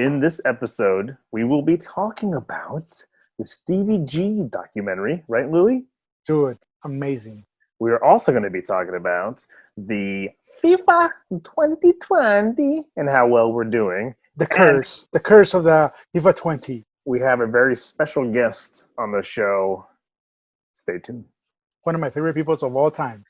In this episode, we will be talking about the Stevie G documentary, right, Louis? Dude, amazing. We are also going to be talking about the FIFA 2020 and how well we're doing. The curse of the FIFA 20. We have a very special guest on the show. Stay tuned. One of my favorite people of all time.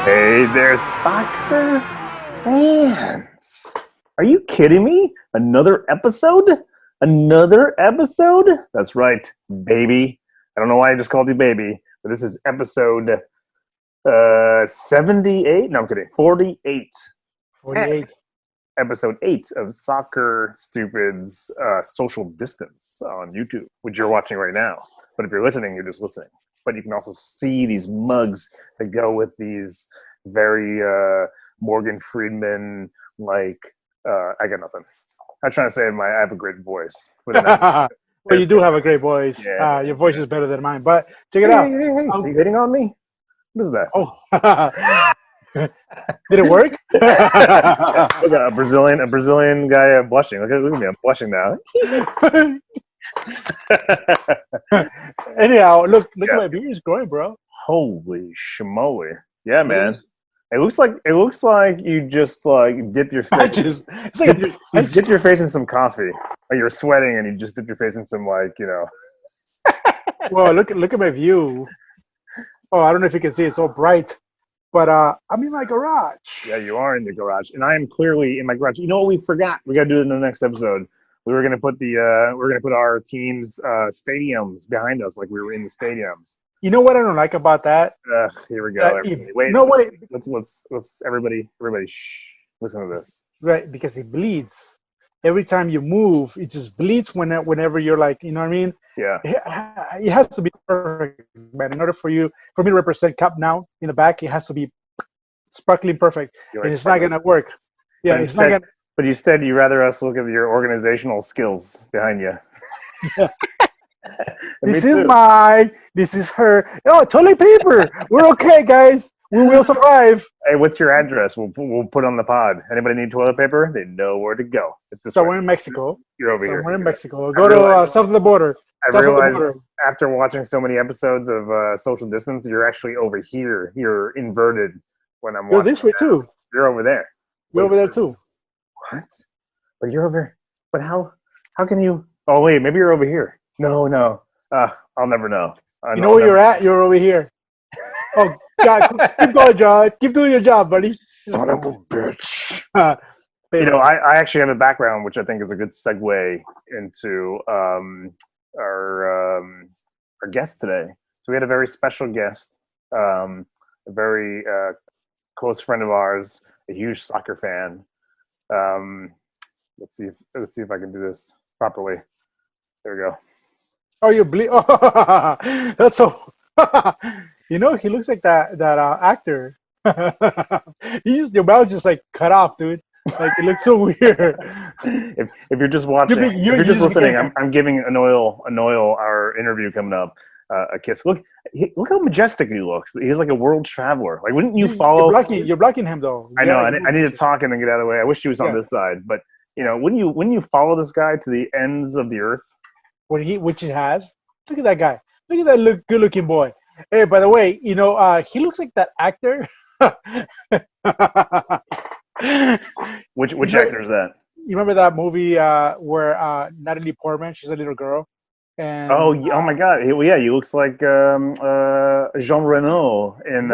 Hey there, soccer fans. Are you kidding me? Another episode? Another episode? That's right, baby. I don't know why I just called you baby, but this is episode 78. No, I'm kidding. 48. 48. Episode 8 of Soccer Stupid's Social Distance on YouTube, which you're watching right now. But if you're listening, you're just listening. But you can also see these mugs that go with these very Morgan Freeman, like, I got nothing. I was trying to say I have a great voice. Well, you do have a great voice. Yeah. Your voice is better than mine. But check it out. Hey. Are you hitting on me? What is that? Oh. Did it work? Look at a Brazilian guy blushing. Look at me, I'm blushing now. Anyhow, look at my beard is growing, bro. Holy schmoly. Yeah, man. It looks like you just like dip your face. You dip your face in some coffee. Or you're sweating and you just dip your face in some, like, you know. Well, look at my view. Oh, I don't know if you can see, it's so bright. But I'm in my garage. Yeah, you are in the garage, and I am clearly in my garage. You know what we forgot? We got to do it in the next episode. We were gonna put our team's stadiums behind us, like we were in the stadiums. You know what I don't like about that? Here we go. Wait. Let's everybody, shh. Listen to this. Right, because it bleeds. Every time you move, it just bleeds whenever you're like, you know what I mean? Yeah. It has to be perfect, man. In order for me to represent Cup now in the back, it has to be sparkling perfect. And it's not gonna work. Yeah, it's not gonna. But instead, you rather us look at your organizational skills behind you. This is mine. This is her. Oh, toilet paper. We're okay, guys. We will survive. Hey, what's your address? We'll put on the pod. Anybody need toilet paper? They know where to go. Somewhere in Mexico. You're over here. Somewhere in Mexico. Go to south of the border. I realized after watching so many episodes of Social Distance, you're actually over here. You're inverted when I'm watching. You're this way too. You're over there. You're over there too. What? But you're over. But how can you? Oh wait, maybe you're over here. No. I'll never know. You know where you're at? You're over here. Oh God! Keep going, John. Keep doing your job, buddy. Son of a bitch. You know, I actually have a background, which I think is a good segue into our guest today. So we had a very special guest, a very close friend of ours, a huge soccer fan. Let's see if I can do this properly. There we go. Oh, you bleed. Oh, that's so. You know, he looks like that actor. Your mouth just like cut off, dude. Like it looks so weird. If you're just watching, if you're just listening, I'm giving Anoil our interview coming up a kiss. Look how majestic he looks. He's like a world traveler. Like, wouldn't you follow? You're blocking him though. I know. I need to talk and then get out of the way. I wish he was on this side, but you know, wouldn't you follow this guy to the ends of the earth? Which he has. Look at that guy. Look at that good-looking boy. Hey, by the way, you know, he looks like that actor. Which actor is that? You remember that movie where Natalie Portman, she's a little girl, and oh my God, yeah, he looks like Jean Reno in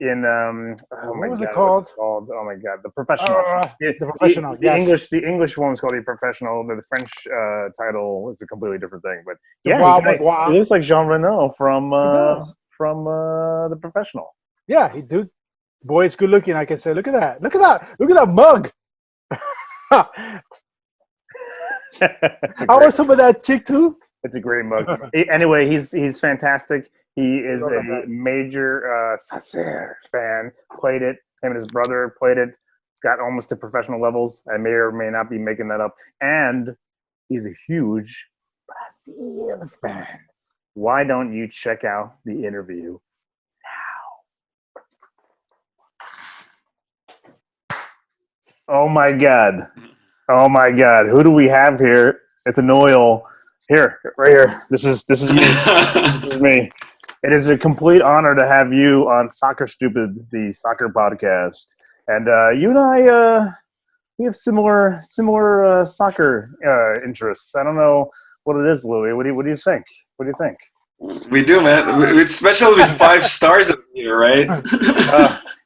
what was it called? Oh my God, The Professional. The Professional. The English one was called The Professional. The French title is a completely different thing. But yeah, he looks like Jean Reno from The Professional. Yeah, he do. Boy, it's good looking. I can say, look at that mug. I want some of that chick too. It's a great mug. Anyway, he's fantastic. He is a major Sacer fan. Played it. Him and his brother played it. Got almost to professional levels. I may or may not be making that up. And he's a huge Brazil fan. Why don't you check out the interview now? Oh my God. Oh my God. Who do we have here? It's Anoil. Here, right here. This is me. This is me. It is a complete honor to have you on Soccer Stupid, the soccer podcast. And you and I, we have similar soccer interests. I don't know what it is, Louis. What do you think? What do you think? We do, man. It's special with 5 stars up here, right?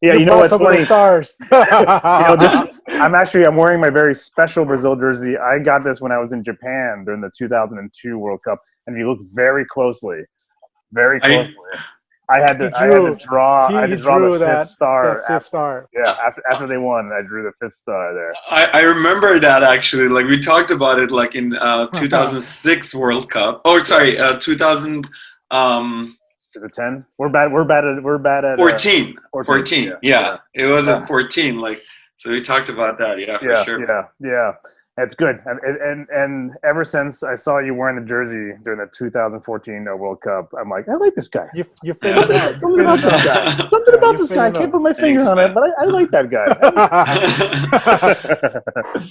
Yeah, you know what's funny? Stars. I'm wearing my very special Brazil jersey. I got this when I was in Japan during the 2002 World Cup, and if you look very closely, I had to draw the fifth star. Yeah, after they won, I drew the 5th star there. I remember that actually. Like we talked about it, like in 2006 World Cup. Oh, sorry, 2000. Is it 10? We're bad at 14. 14. Yeah. It was at 14. Like so, we talked about that. Yeah, for sure. Yeah. It's good, and ever since I saw you wearing the jersey during the 2014 World Cup, I'm like, I like this guy. You something about this guy. Something about this guy. I can't put my finger on it, but I like that guy.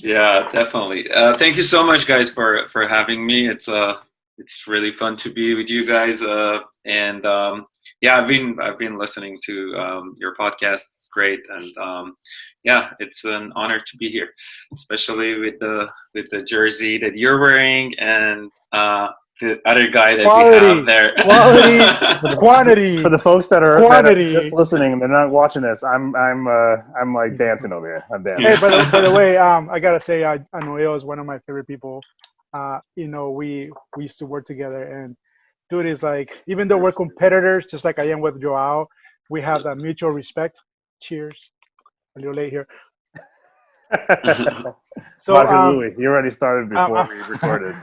Yeah, definitely. Thank you so much, guys, for having me. It's really fun to be with you guys, and yeah, I've been listening to your podcast. It's great, and yeah, it's an honor to be here, especially with the jersey that you're wearing and the other guy that we have there. Quality, quantity. For the folks that are just listening and they're not watching this, I'm like dancing over here. I'm dancing. Hey, by the way, I gotta say, Anoil is one of my favorite people. We used to work together, and dude is like, even though we're competitors, just like I am with João, we have that mutual respect. Cheers. A little late here. So, Louis, you already started before we recorded.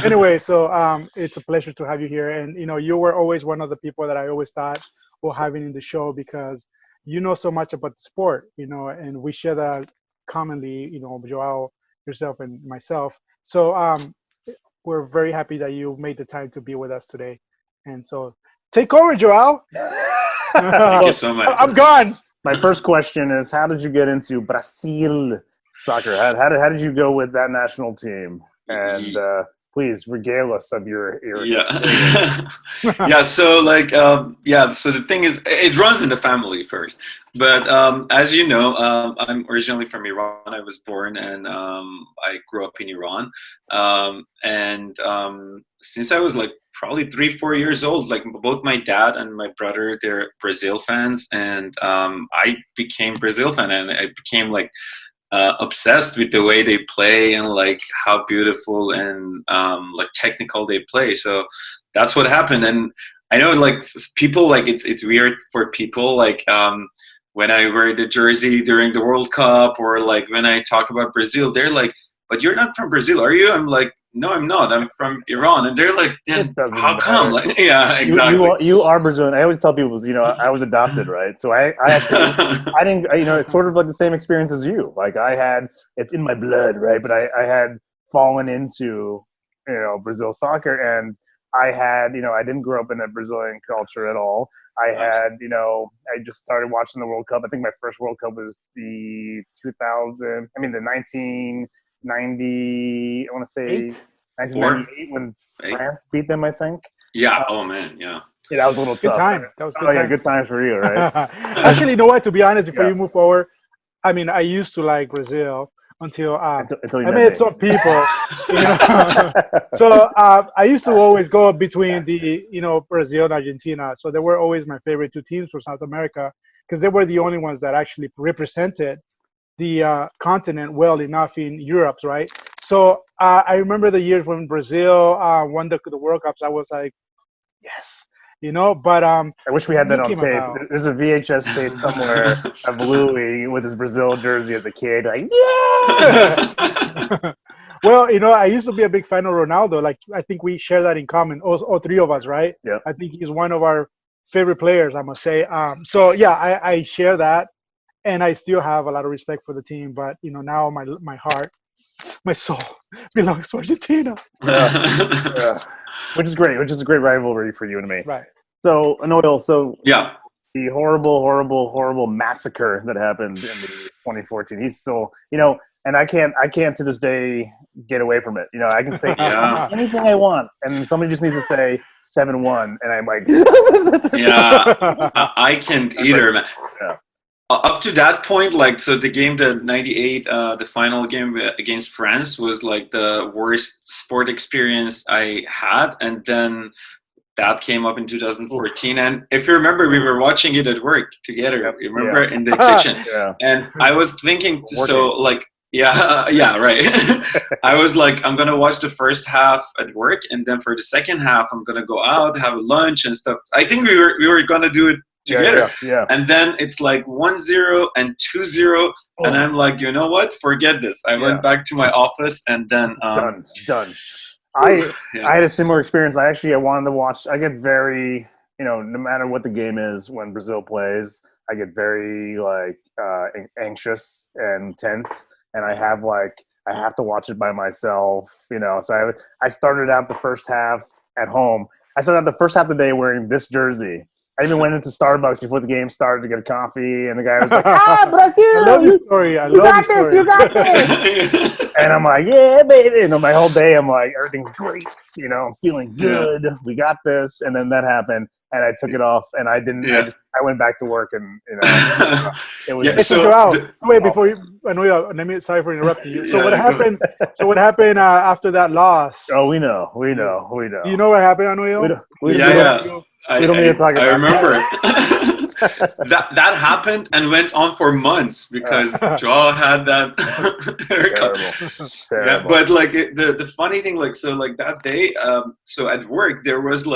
Anyway, so it's a pleasure to have you here, and you were always one of the people that I always thought of having in the show because you know so much about the sport, and we share that commonly, João, yourself, and myself. So we're very happy that you made the time to be with us today, and so take over, João. Thank you so much. I'm gone. My first question is, how did you get into Brazil soccer? How did you go with that national team? And please regale us of your experience. Yeah. So so the thing is, it runs in the family first. But as you know, I'm originally from Iran. I was born and I grew up in Iran. And since I was like probably 3-4 years old, like both my dad and my brother, they're Brazil fans, and I became Brazil fan, and I became like obsessed with the way they play and like how beautiful and like technical they play. So that's what happened. And I know like people, like it's weird for people, like when I wear the jersey during the World Cup, or like when I talk about Brazil, they're like, but you're not from Brazil, are you? I'm like, no, I'm not. I'm from Iran. And they're like, how come? Like, yeah, exactly. You are Brazilian. I always tell people, I was adopted, right? So I didn't, it's sort of like the same experience as you. Like it's in my blood, right? But I had fallen into, Brazil soccer, and I had, I didn't grow up in a Brazilian culture at all. I had, I just started watching the World Cup. I think my first World Cup was the 1990, I want to say 1998 when France beat them, I think. Yeah. Oh man. Yeah. Yeah, that was a little good tough. Time. That was good. Yeah, good times for you, right? Actually, you know what? To be honest, before you move forward, I mean, I used to like Brazil until I met some people. So I used to always go between the Brazil and Argentina. So they were always my favorite 2 teams for South America because they were the only ones that actually represented the continent well enough in Europe, right? So I remember the years when Brazil won the World Cups. I was like, yes, But I wish we had that on tape. There's a VHS tape somewhere of Louis with his Brazil jersey as a kid, like, yeah. Well, I used to be a big fan of Ronaldo. Like, I think we share that in common. All three of us, right? Yeah. I think he's one of our favorite players, I must say. So yeah, I share that, and I still have a lot of respect for the team. But now my heart, my soul belongs to Argentina. Yeah. Which is great. Which is a great rivalry for you and me. Right. So, Anoil, Yeah. the horrible, horrible, horrible massacre that happened in the 2014. He's still, and I can't to this day get away from it. I can say Yeah. anything I want, and somebody just needs to say 7-1, and I'm like, Yeah. I can't either, man. Yeah. Up to that point, like, so the game, the 98, the final game against France was like the worst sport experience I had. And then that came up in 2014. Oof. And if you remember, we were watching it at work together. Yep. You remember, in the kitchen. Yeah. And I was thinking, so like, yeah, right. I was like, I'm going to watch the first half at work. And then for the second half, I'm going to go out, have a lunch and stuff. I think we were going to do it together. Yeah. And then it's like 1-0 and 2-0. Oh. And I'm like, you know what? Forget this. I went back to my office and then done. I had a similar experience. I wanted to watch. I get very, no matter what the game is, when Brazil plays, I get very anxious and tense, and I have to watch it by myself. So I started out the first half at home. I started out the first half of the day wearing this jersey. I even went into Starbucks before the game started to get a coffee, and the guy was like, Brazil! I love this story. You got this. And I'm like, yeah, baby. And my whole day, I'm like, everything's great. I'm feeling good. Yeah. We got this. And then that happened, and I took it off, and I didn't. Yeah. I went back to work, and it was. Yeah, so wait, before you, sorry for interrupting you. So what happened? What happened after that loss? Oh, we know. Do you know what happened, Anoil? We don't need to talk about it. I remember it. that happened and went on for months because João had that haircut. Terrible. Yeah, but like the funny thing, that day, so at work there was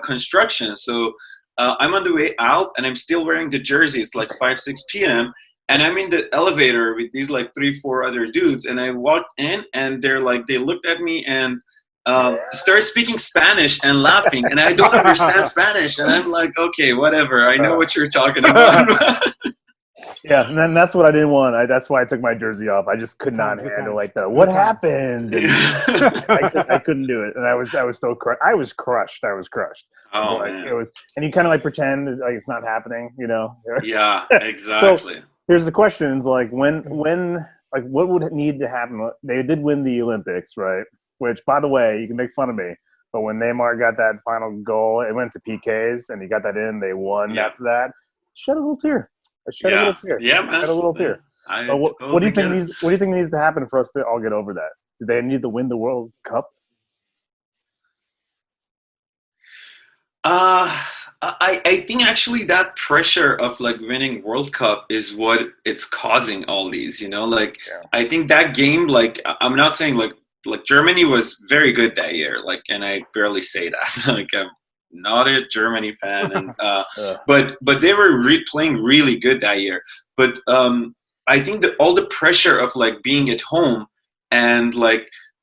construction. So I'm on the way out and I'm still wearing the jersey. It's like 5-6 p.m. and I'm in the elevator with these 3-4 other dudes, and I walked in and they looked at me and started speaking Spanish and laughing, and I don't understand Spanish, and I'm like, okay, whatever, I know what you're talking about. Yeah, and then that's what I didn't want. That's why I took my jersey off. I just could not handle what happened. I couldn't do it, and I was so crushed. I was crushed. Oh, man. It was, and you kind of pretend like it's not happening, Yeah, exactly. So here's the question: is when what would need to happen? They did win the Olympics, right? Which, by the way, you can make fun of me, but when Neymar got that final goal, it went to PKs, and he got that in. They won after that. Shed a little tear. Yeah, man. Shed a little tear. What do you think needs? What do you think needs to happen for us to all get over that? Do they need to win the World Cup? I think actually that pressure of winning World Cup is what it's causing all these. I think that game. I'm not saying Germany was very good that year, and I barely say that. I'm not a Germany fan, and but they were playing really good that year. But I think that all the pressure of being at home and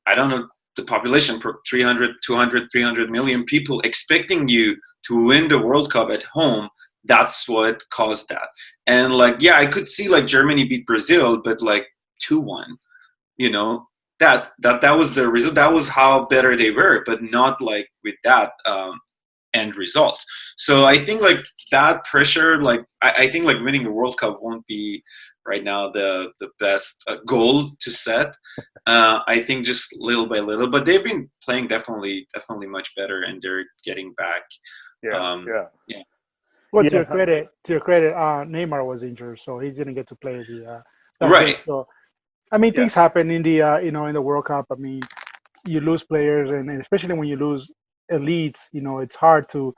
I don't know, the population, 200, 300 million people expecting you to win the World Cup at home, that's what caused that. And I could see Germany beat Brazil, but 2-1, that was the result. That was how better they were, but not with that end result. So I think that pressure, I think winning the World Cup won't be right now the best goal to set. I think just little by little, but they've been playing definitely much better, and they're getting back. Yeah. Well, to your credit, Neymar was injured, so he didn't get to play the right. So, I mean, things happen in the in the World Cup. I mean, you lose players, and especially when you lose elites, it's hard to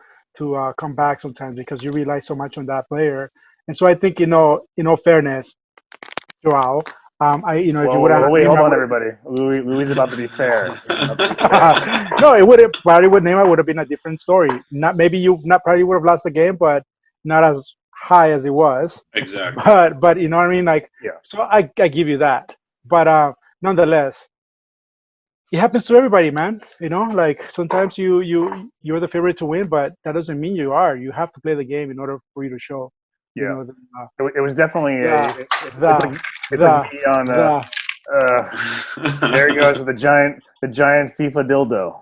come back sometimes because you rely so much on that player. And so I think in all fairness, João, if you would have wait, hold on, everybody. Louis is about to be fair. No, it would have probably with Neymar would have been a different story. Probably would have lost the game, but not as high as it was. Exactly. But you know what I mean? So I give you that. But nonetheless, it happens to everybody, man. You know, like sometimes you're the favorite to win, but that doesn't mean you are. You have to play the game in order for you to show. You Yeah, know, it was definitely the it's like me on there he goes with the giant FIFA dildo.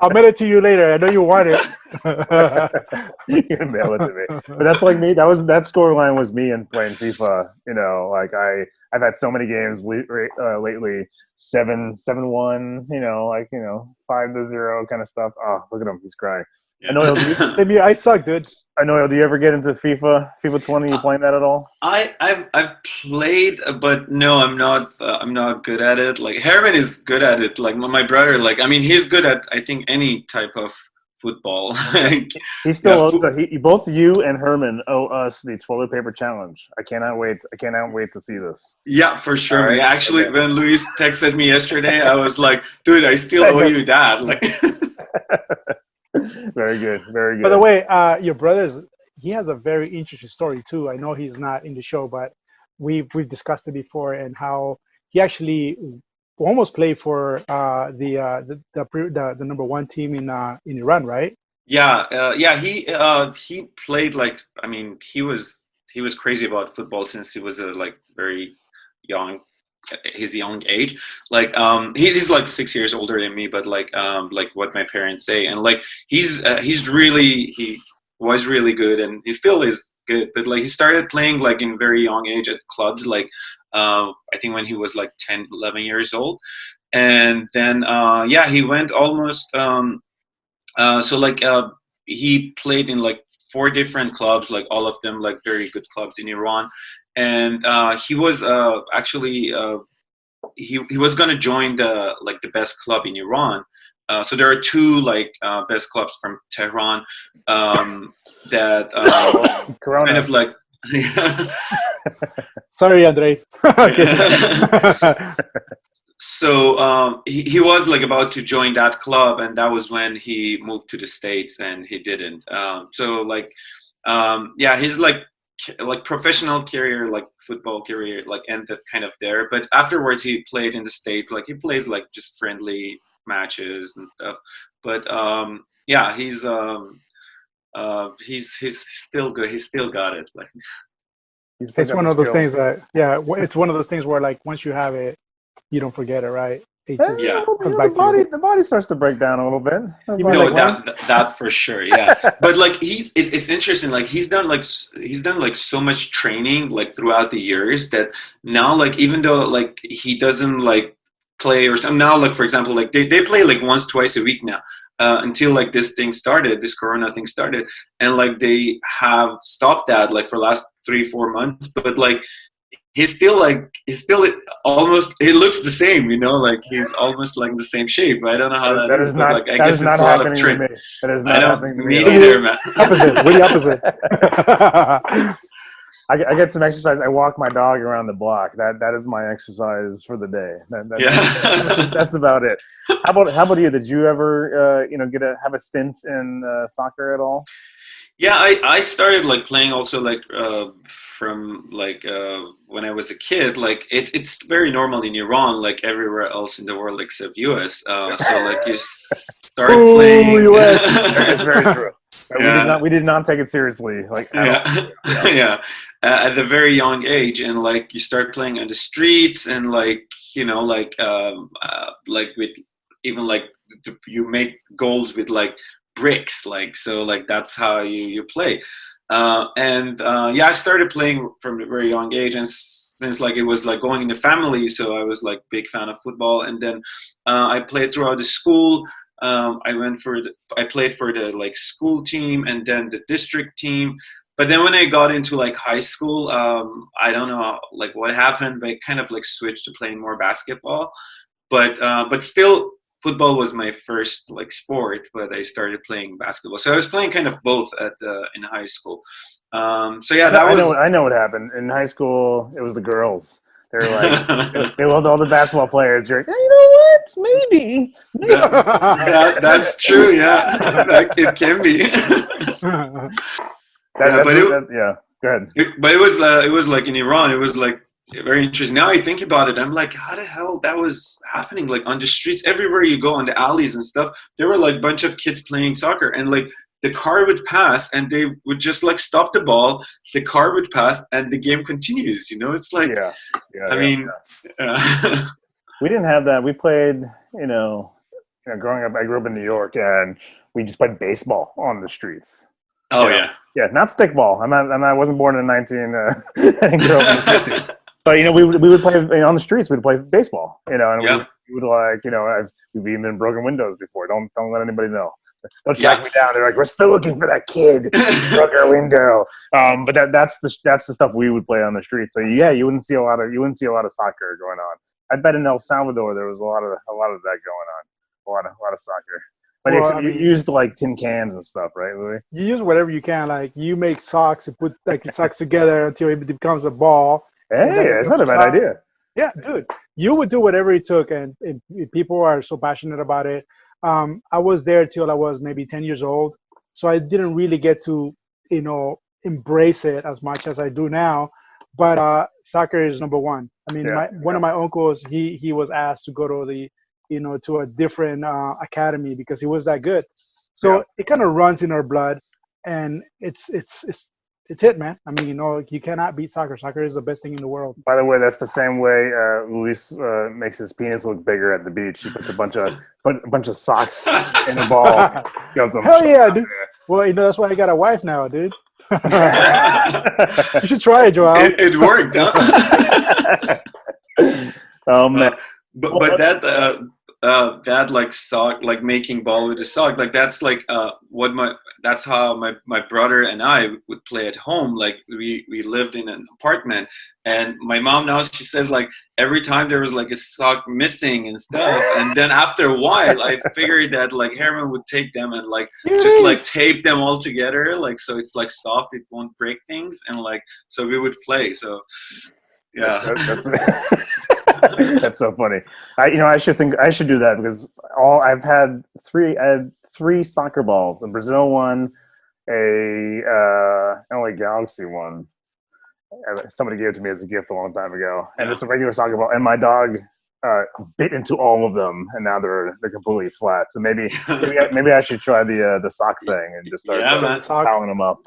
I'll mail it to you later. I know you want it. You can mail it to me. But that's like me. That scoreline was me in playing FIFA. You know, like I've had so many games lately, 7-1. You know, like 5-0 kind of stuff. Oh, look at him, he's crying. Yeah. Same here. I suck, dude. Anoil, do you ever get into FIFA 20? You playing that at all? I've played, but no, I'm not good at it. Like Herman is good at it. Like my brother, like I mean, he's good at I think any type of football. He still owes. Both you and Herman owe us the toilet paper challenge. I cannot wait to see this. Yeah, for sure. Right. Yeah, actually, okay. when Luis texted me yesterday, I was like, dude, I still owe you that. Like. Very good. Very good. By the way, your he has a very interesting story too. I know he's not in the show, but we've discussed it before, and how he actually almost played for the number one team in Iran, right? Yeah. He played like I mean he was crazy about football since he was a like very young. His young age, like he's like 6 years older than me, but like what my parents say, and like he was really good, and he still is good, but like he started playing like in very young age at clubs, like I think when he was like 10, 11 years old, and then he went almost he played in like 4 different clubs, like all of them like very good clubs in Iran, and he was actually he was gonna join the best club in Iran. So there are 2 like best clubs from Tehran that kind of like. Sorry, Andre. So he was like about to join that club, and that was when he moved to the States, and he didn't. His like professional career, like football career, like ended kind of there. But afterwards, he played in the States. Like he plays like just friendly matches and stuff. But he's still good. He's still got it. Like it's one of those things that it's one of those things where like once you have it, you don't forget it, right? It just comes back to you. The body starts to break down a little bit. No, that for sure, yeah. But like it's interesting. Like he's done like so much training like throughout the years that now like even though like he doesn't like play or something now, like for example like they play like once twice a week now until like this corona thing started, and like they have stopped that like for the last 3-4 months, but like he's still almost, he looks the same, like he's almost like the same shape. I don't know how that is, but like I guess it's a lot of training. That is not happening to me. Me neither, man. Really opposite. I get some exercise. I walk my dog around the block. That is my exercise for the day. That's about it. How about you? Did you ever have a stint in soccer at all? Yeah, I started like playing also like from like when I was a kid. Like it's very normal in Iran, like everywhere else in the world except US. So like you start playing. US. It's very true. Yeah. We did not take it seriously. Like yeah. At a very young age, and like you start playing on the streets, and like like with even like you make goals with like bricks, like so like that's how you play. I started playing from a very young age, and since like it was like going in the family, so I was like big fan of football. And then I played throughout the school. I played for the like school team and then the district team. But then when I got into like high school, I don't know like what happened, but I kind of like switched to playing more basketball. But still, football was my first like sport. But I started playing basketball, so I was playing kind of both in high school. I know what happened in high school. It was the girls. They're like they loved all the basketball players. You're like, you know what? Maybe. That's true. Yeah, it can be. Go ahead. But it was like in Iran. It was like very interesting. Now I think about it, I'm like, how the hell that was happening? Like on the streets, everywhere you go, on the alleys and stuff, there were like a bunch of kids playing soccer, and like the car would pass, and they would just like stop the ball. The car would pass, and the game continues. You know, it's like, I mean, we didn't have that. We played, growing up. I grew up in New York, and we just played baseball on the streets. Oh yeah. Yeah, not stickball. I wasn't born in 19. I didn't grow up in the 50s. But we would play on the streets. We'd play baseball. And we would like we've even been broken windows before. Don't let anybody know. Don't track me down. They're like, we're still looking for that kid who broke our window. But that's the stuff we would play on the streets. So yeah, you wouldn't see a lot of soccer going on. I bet in El Salvador there was a lot of that going on. A lot of soccer. But you used like tin cans and stuff, right, Louis? You use whatever you can. Like you make socks, you put like the socks together until it becomes a ball. Hey, it's not a bad idea. Yeah, dude. You would do whatever it took, and people are so passionate about it. I was there till I was maybe 10 years old, so I didn't really get to, embrace it as much as I do now. But soccer is number one. I mean, one of my uncles, he was asked to go to to a different academy because he was that good. So it kind of runs in our blood, and it's it, man. I mean, you cannot beat soccer. Soccer is the best thing in the world. By the way, that's the same way Luis makes his penis look bigger at the beach. He puts a bunch of socks in a ball. Hell yeah, dude. Well, that's why I got a wife now, dude. You should try it, João. It worked, huh? Man. But that like sock, like making ball with a sock, like that's like that's how my brother and I would play at home. Like we lived in an apartment, and my mom now, she says like every time there was like a sock missing and stuff, and then after a while I figured that like Herman would take them and like just like tape them all together, like so it's like soft, it won't break things, and like so we would play. So yeah. That's that's so funny. I should do that because I had three soccer balls, a Brazil one, a LA Galaxy one. Somebody gave it to me as a gift a long time ago, and just a regular soccer ball. And my dog bit into all of them, and now they're completely flat. So maybe I should try the sock thing and just start piling them up.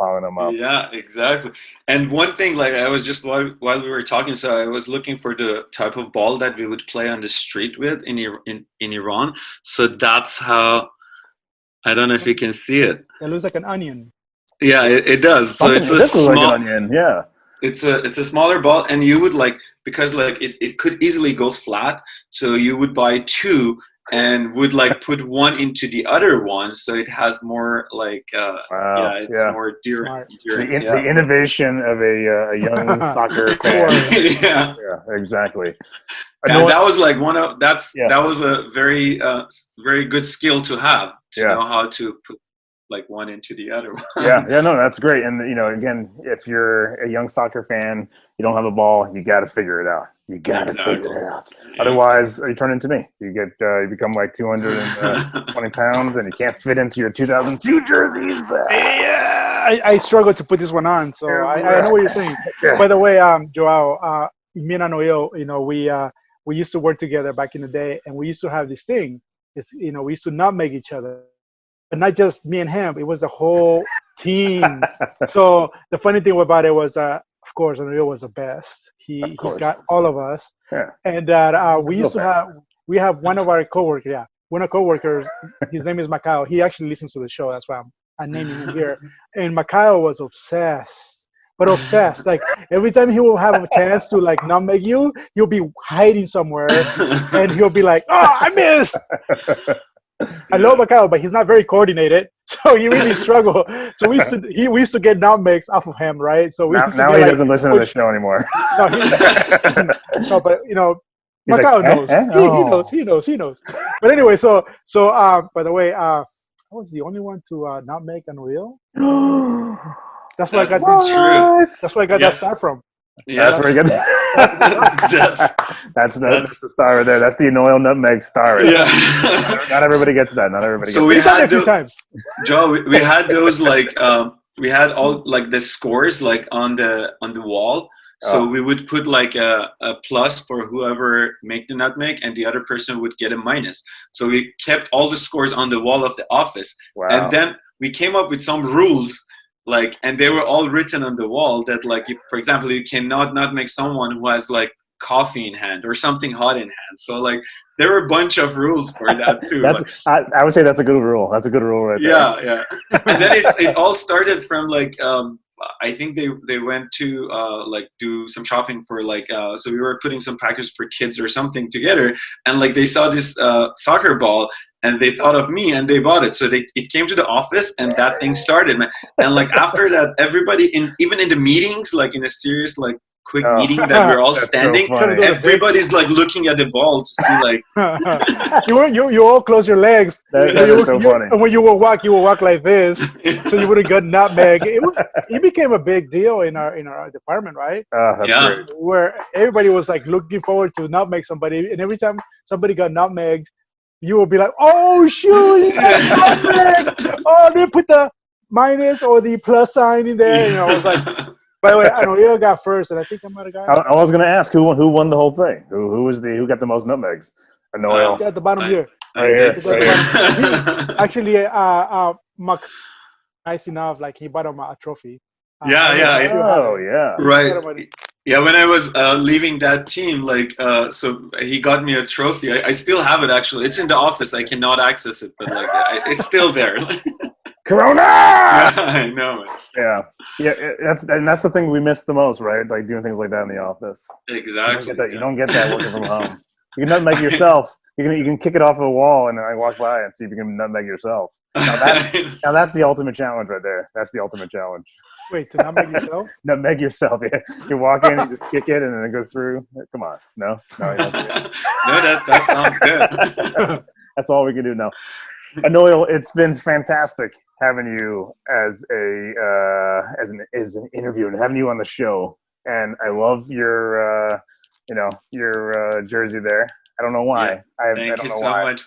Yeah, exactly. And one thing, like I was just while we were talking, so I was looking for the type of ball that we would play on the street with in Iran. So that's how. I don't know if you can see it. It looks like an onion. Yeah, it does. So it's a small like an onion. Yeah. It's a smaller ball, and you would like, because like it could easily go flat, so you would buy two and would like put one into the other one, so it has more like more enduring. The innovation of a young soccer fan. Yeah, exactly. And that was like that was a very very good skill to have, to know how to put like one into the other one. No, that's great. And again, if you're a young soccer fan, you don't have a ball, you got to figure it out. Figure it out. Yeah. Otherwise, you turn into me. You get you become like 220 pounds, and you can't fit into your 2002 jerseys. I struggle to put this one on, so I know what you're saying. By the way, João, me and Anoil, we used to work together back in the day, and we used to have this thing. It's we used to not make each other. But not just me and him, it was the whole team. So the funny thing about it was, of course, Anoil was the best. He got all of us. Yeah. And that we have one of our coworkers, his name is Macau. He actually listens to the show. That's why I'm naming him here. And Macau was obsessed. Like every time he will have a chance to like not make you, he'll be hiding somewhere and he'll be like, "Oh, I missed." I love Macau, but he's not very coordinated, so he really struggled. So we used to get nutmegs off of him, right? So now he doesn't listen to the show anymore. No, but Macau knows. He knows. But anyway, so by the way, I was the only one to not make Anoil. That's where I got That's where I got that start from. Yeah, that's where you get that's the star right there. That's the Anoil nutmeg star. Right there. Not everybody gets that. Not everybody. So gets we that. had a few times. Joe, we had those like we had all like the scores like on the wall. So Oh. we would put like a plus for whoever make the nutmeg, and the other person would get a minus. So we kept all the scores on the wall of the office, Wow. and then we came up with some rules, like, and they were all written on the wall that, like, if, for example, you cannot nutmeg someone who has like coffee in hand or something hot in hand. So like there were a bunch of rules for that too. I would say that's a good rule. That's a good rule right there. Yeah. And then it all started from like I think they went to like do some shopping for like so we were putting some packages for kids or something together, and like they saw this soccer ball and they thought of me and they bought it. So it came to the office and that thing started, man. And like after that, everybody even in the meetings, like in a serious like quick meeting that we're all standing, so everybody's like looking at the ball to see like you all close your legs. That is so funny. And when you will walk like this, so you wouldn't get nutmeg. It became a big deal in our department, right? That's great. Where everybody was like looking forward to nutmeg somebody, and every time somebody got nutmegged, you will be like, "Oh shoot, you got nutmeg! Oh, they put the minus or the plus sign in there." You know, I was like. By the way, Anoil got first, and I think I might have got. I was going to ask who won the whole thing. Who got the most nutmegs? Anoil. It's at the bottom here. Right here. Actually, Mark, nice enough, like he bought him a trophy. Yeah. Oh yeah. Right. Yeah, when I was leaving that team, like, so he got me a trophy. I still have it, actually. It's in the office. I cannot access it, but like, it's still there. Corona! Yeah, I know. Yeah. That's the thing we miss the most, right? Like doing things like that in the office. Exactly. You don't get that working from home. You can nutmeg yourself. You can kick it off a wall and I walk by and see if you can nutmeg yourself. Now that's the ultimate challenge right there. That's the ultimate challenge. Wait, to nutmeg yourself? Nutmeg yourself. Yeah. You walk in, you just kick it, and then it goes through. Come on, no. No, that sounds good. That's all we can do now. Anoil, it's been fantastic having you as an interview and having you on the show. And I love your jersey there. I don't know why. Yeah, thank you so much.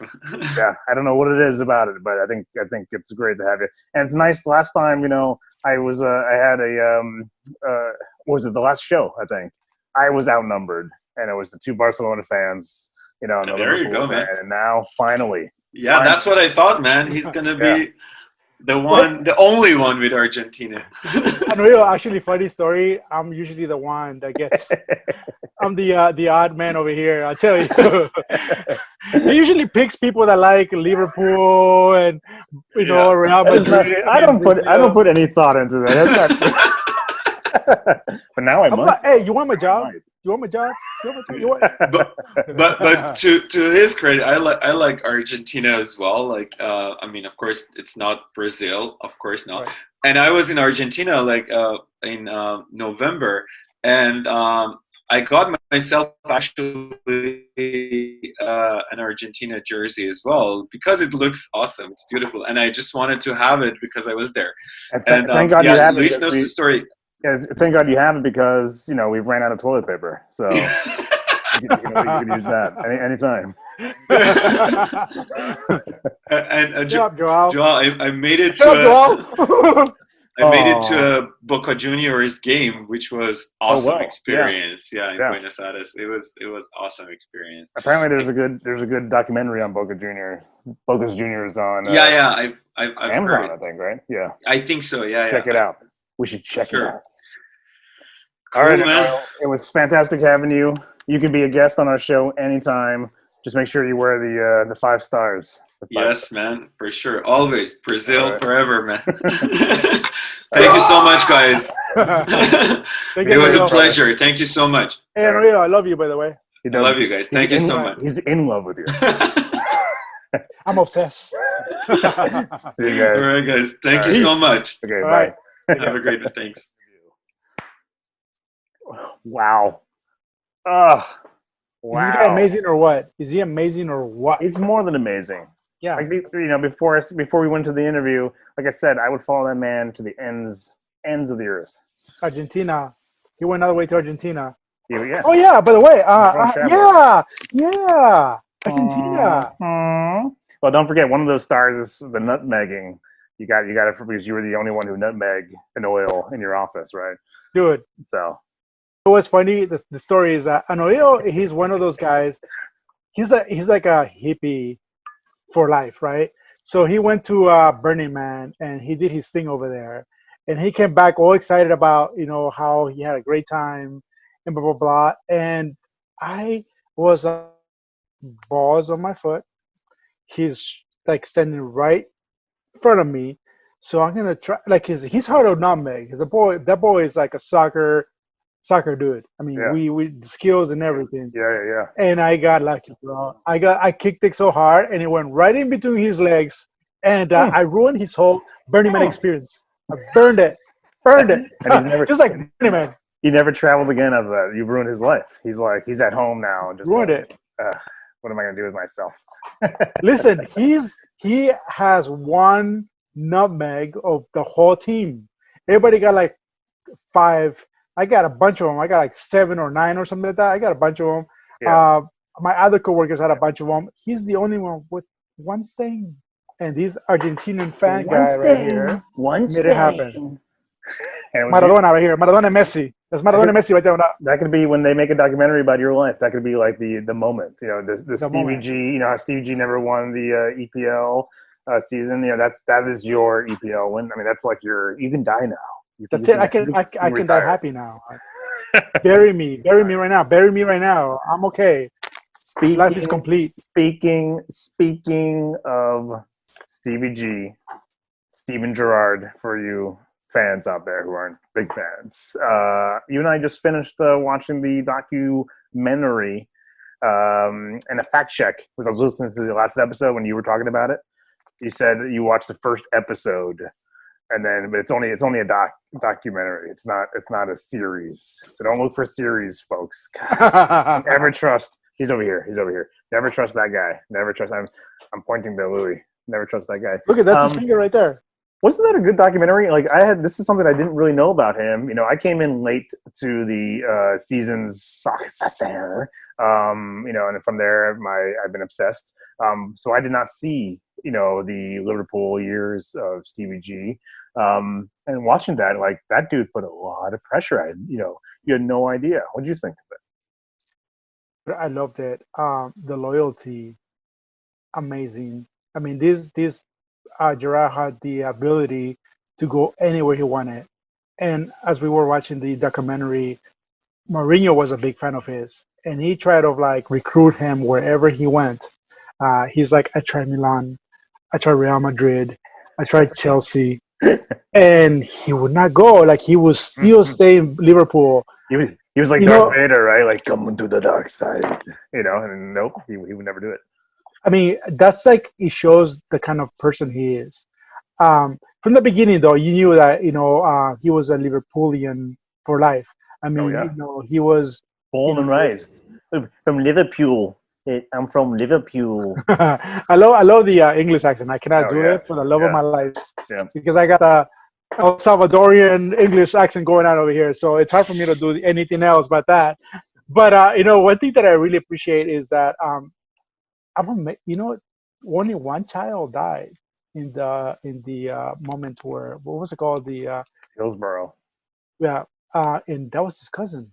Yeah, I don't know what it is about it, but I think it's great to have you. And it's nice. Last time, I was I had what was it, the last show? I think I was outnumbered, and it was the two Barcelona fans. And the there you Liverpool go, man. And now finally. Yeah, that's what I thought, man. He's gonna be the only one with Argentina. Anoil, actually, funny story. I'm usually the one that gets. I'm the odd man over here. I tell you, he usually picks people that like Liverpool and Real Madrid. I don't put any thought into that. That's not. But now I must. Hey, you want my job? You want my job? But to his credit, I like Argentina as well. Like, I mean, of course, it's not Brazil, of course not. Right. And I was in Argentina like in November, and I got myself actually an Argentina jersey as well because it looks awesome. It's beautiful, and I just wanted to have it because I was there. And thank God you have it. Luis knows the story. Yes, thank God you have it because we've ran out of toilet paper, so you can use that anytime. And João, I made it to a Boca Juniors game, which was awesome experience. Yeah, in Buenos Aires, it was awesome experience. Apparently, there's a good documentary on Boca Juniors on. I've Amazon, heard. I think, right? Yeah, I think so. Yeah, check it out. We should check it out. Cool, all right, man. It was fantastic having you. You can be a guest on our show anytime. Just make sure you wear the 5 stars. Yes, man, for sure. Always. Brazil forever, man. Thank you so much, guys. It was a pleasure. Thank you so much. Hey, Anoil, I love you, by the way. I love you guys. Thank you so much. He's in love with you. I'm obsessed. See you guys. All right, guys. Thank you so much. Okay, all bye. Right. Have a great day. Thanks. Wow. Wow. Is this guy amazing or what? Is he amazing or what? It's more than amazing. Yeah. Like, before we went to the interview, like I said, I would follow that man to the ends of the earth. Argentina. He went all the way to Argentina. Yeah. Oh yeah. By the way, yeah. Argentina. Well, don't forget, one of those stars is the nutmegging. You got it because you were the only one who nutmegged Anoil in your office, right? Dude, So what's funny? The story is that Anoil, he's one of those guys. He's like a hippie for life, right? So he went to Burning Man and he did his thing over there, and he came back all excited about how he had a great time and blah blah blah. And I was balls on my foot. He's like standing right in front of me, so I'm gonna try. Like he's hard to nutmeg. Because that boy is like a soccer dude. I mean, yeah, we skills and everything. yeah. And I got lucky, bro. I kicked it so hard, and it went right in between his legs, and I ruined his whole Burning Man experience. I burned it, And he's never just like Burning Man. he never traveled again after that. You ruined his life. He's at home now, just Ruined like, it. what am I gonna do with myself? Listen, he has one nutmeg of the whole team. Everybody got like 5. I got a bunch of them. I got like 7 or 9 or something like that. I got a bunch of them. Yeah. My other coworkers had a bunch of them. He's the only one with one stain. And this Argentinian fan guy right here made it happen. And Maradona right here. Maradona Messi. That's Maradona Messi right there. That could be when they make a documentary about your life. That could be like the moment. The Stevie moment. G. You know how Stevie G never won the EPL season. That is your EPL win. I mean, that's like you can die now. That's it. I can die happy now. Bury me right now. Bury me right now. I'm okay. Life is complete. Speaking of Stevie G, Steven Gerrard, for you fans out there who aren't big fans, you and I just finished watching the documentary and a fact check. Because I was listening to the last episode when you were talking about it. You said that you watched the first episode, but it's only a documentary. It's not a series. So don't look for a series, folks. Never trust. He's over here. Never trust that guy. Never trust. I'm pointing to Louis. Never trust that guy. Look at that's his finger right there. Wasn't that a good documentary? Like this is something I didn't really know about him. I came in late to the season's successor. And from there, I've been obsessed. So I did not see, the Liverpool years of Stevie G. And watching that, like that dude put a lot of pressure. You had no idea. What did you think of it? I loved it. The loyalty, amazing. I mean, this Gerard had the ability to go anywhere he wanted. And as we were watching the documentary, Mourinho was a big fan of his, and he tried to recruit him wherever he went. He's like, I tried Milan, I tried Real Madrid, I tried Chelsea, and he would not go. Like he would still stay in Liverpool. He was like Darth Vader, right? Like, come to the dark side, and nope, he would never do it. I mean, that's it shows the kind of person he is. From the beginning, though, you knew that, he was a Liverpoolian for life. I mean, he was born and raised from Liverpool. I'm from Liverpool. I love the English accent. I cannot do it for the love of my life. Yeah. Because I got a El Salvadorian English accent going on over here, so it's hard for me to do anything else but that. But one thing that I really appreciate is that only one child died in the moment where, what was it called, the Hillsborough. Yeah, and that was his cousin.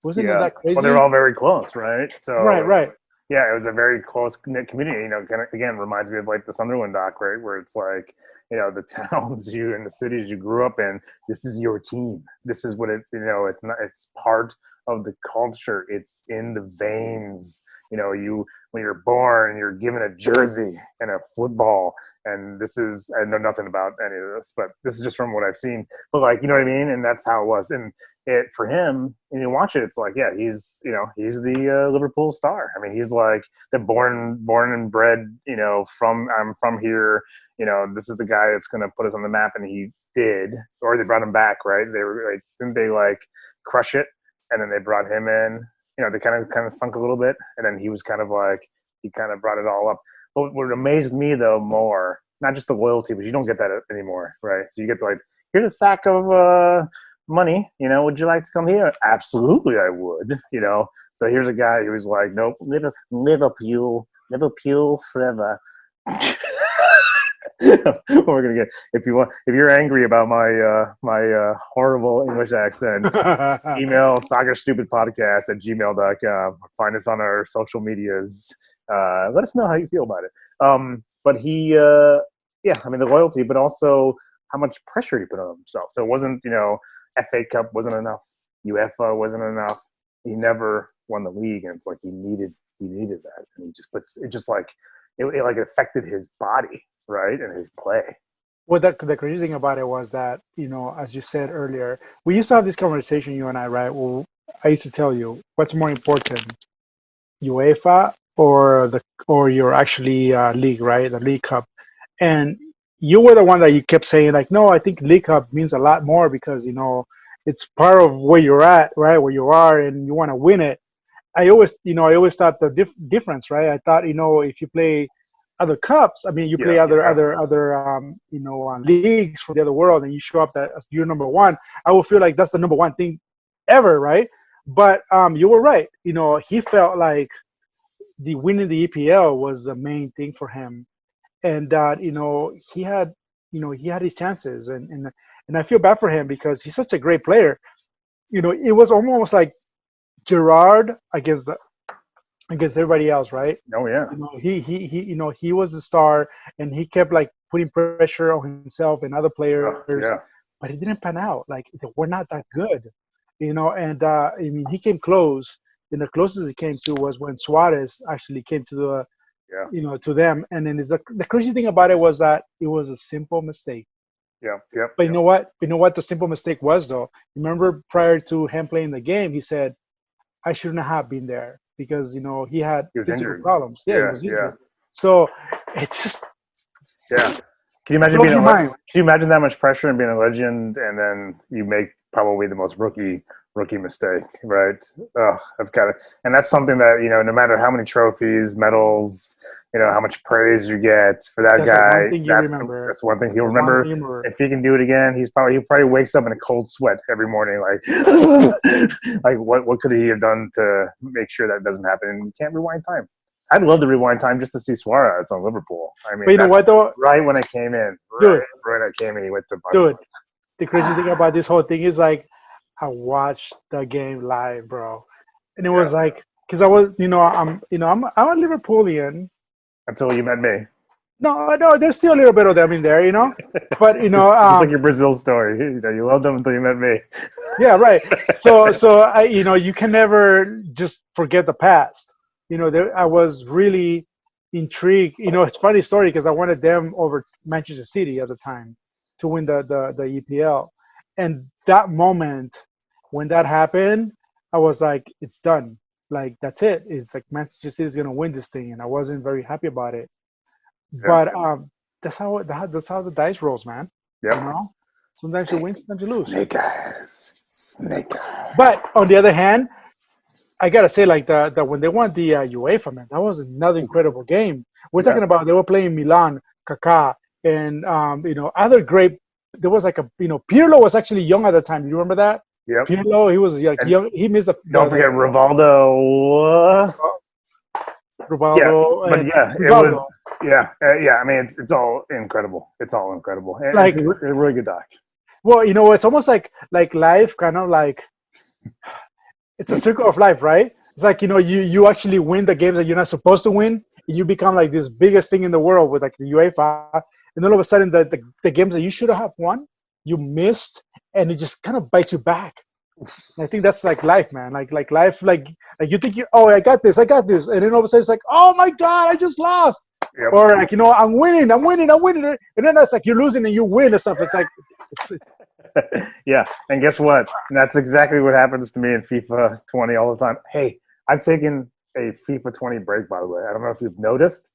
Wasn't it that crazy? Well, they're all very close, right? So right. Yeah, it was a very close knit community. Kind of, again, reminds me of like the Sunderland doc, right? Where it's like, the towns and the cities you grew up in. This is your team. This is what it's not. It's part of the culture. It's in the veins. When you're born, you're given a jersey and a football. And I know nothing about any of this, but this is just from what I've seen. But you know what I mean? And that's how it was. And for him, and you watch it, it's like, yeah, he's the Liverpool star. I mean, he's like the born and bred, I'm from here. This is the guy that's going to put us on the map. And he did, or they brought him back, right? They were like, didn't they crush it? And then they brought him in. They kind of sunk a little bit, and then he was he kind of brought it all up. But what amazed me though more, not just the loyalty, but you don't get that anymore, right? So you get here's a sack of money. Would you like to come here? Absolutely, I would. So here's a guy who was like, nope, Liverpool forever. We're gonna get if you're angry about my horrible English accent, email soccerstupidpodcast@gmail.com. Find us on our social medias. Let us know how you feel about it. But he, yeah, I mean the loyalty, but also how much pressure he put on himself. So it wasn't, FA Cup wasn't enough, UEFA wasn't enough. He never won the league, and it's like he needed that, and he just puts it just like it like affected his body, right, and his play. Well, the crazy thing about it was that, as you said earlier, we used to have this conversation, you and I, right? Well, I used to tell you, what's more important, UEFA or your actually league, right? The League Cup. And you were the one that you kept saying, like, no, I think League Cup means a lot more because, it's part of where you're at, right? Where you are, and you want to win it. I always thought the difference, right? I thought, if you play other cups, I mean, you play other leagues from the other world, and you show up that as you're number one, I would feel like that's the number one thing ever, right? But you were right. He felt like the winning the EPL was the main thing for him, and that he had his chances, and I feel bad for him because he's such a great player. It was almost like Gerard against everybody else, right? Oh yeah. He was the star, and he kept like putting pressure on himself and other players, yeah. but it didn't pan out. Like, we're not that good, And I mean, he came close, and the closest he came to was when Suarez actually came to to them. And then the crazy thing about it was that it was a simple mistake. Yeah. But you know what? You know what the simple mistake was, though. Remember, prior to him playing the game, he said, "I shouldn't have been there because he had physical problems." Yeah, he was injured. Yeah. So it's just Can you imagine Can you imagine that much pressure and being a legend, and then you make probably the most rookie mistake, right? Oh, and that's something that no matter how many trophies, medals, how much praise you get for that guy. That's one thing he'll remember. If he can do it again, he probably wakes up in a cold sweat every morning, like like what could he have done to make sure that doesn't happen? And you can't rewind time. I'd love to rewind time just to see Suarez on Liverpool. I mean, but you know what though? Right when I came in, dude, right when I came in, he went to Barcelona. Dude, the crazy thing about this whole thing is like, I watched the game live, bro, and it was like, because I was, I'm a Liverpoolian. Until you met me. No, there's still a little bit of them in there, But it's like your Brazil story. You loved them until you met me. Yeah, right. So I, you can never just forget the past. I was really intrigued. It's a funny story because I wanted them over Manchester City at the time to win the EPL, and that moment when that happened, I was like, it's done. Like, that's it. It's like Manchester City is gonna win this thing, and I wasn't very happy about it. But that's how the dice rolls, man. Sometimes you win, sometimes you lose. Snake eyes. But on the other hand, I gotta say, like that when they won the UEFA, man, that was another incredible game. We're talking about they were playing Milan, Kaká, and other great. There was like Pirlo was actually young at the time. Do you remember that? Yep. Pirlo, he was like young. He missed a. Don't forget Rivaldo. Rivaldo. But Rivaldo. It was. I mean, it's all incredible. It's all incredible. And like it's a really good doc. Well, it's almost like life, kind of like it's a circle of life, right? It's like you actually win the games that you're not supposed to win, and you become like this biggest thing in the world with like the UEFA, and then all of a sudden the games that you should have won, you missed, and it just kind of bites you back. And I think that's like life, man. Like life, like you think I got this, and then all of a sudden it's like, oh my God, I just lost. Yep. Or like I'm winning, and then that's like you're losing and you win and stuff. It's like, yeah, and guess what? And that's exactly what happens to me in FIFA 20 all the time. Hey, I've taken a FIFA 20 break, by the way. I don't know if you've noticed.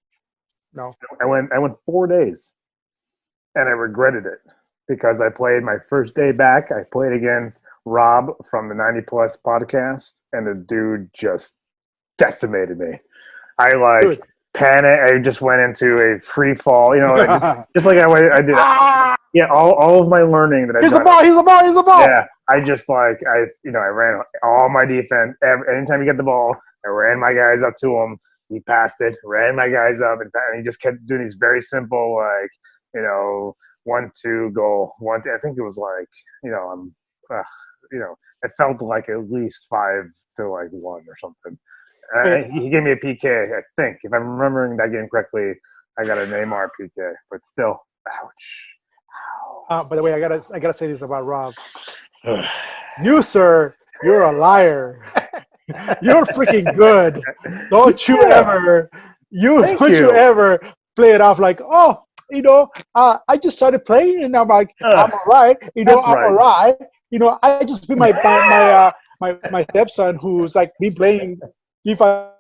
No, I went 4 days, and I regretted it because I played my first day back. I played against Rob from the 90 Plus podcast, and the dude just decimated me. I panic. I just went into a free fall, just like I did. Yeah, all of my learning that I here's the ball. Yeah, I just I ran all my defense. Anytime you get the ball, I ran my guys up to him. He passed it, ran my guys up, and he just kept doing these very simple you know, 1-2 goal. I think it was like, you know, it felt like at least 5-1 or something. Wait, He gave me a PK, I think. If I'm remembering that game correctly, I got a Neymar PK, but still, ouch. by the way, I gotta say this about Rob. You, sir, you're a liar. You're freaking good. Don't you ever play it off like, oh, I just started playing and I'm like, I'm all right. That's I'm all right. right. I just beat my stepson who's like been playing FIFA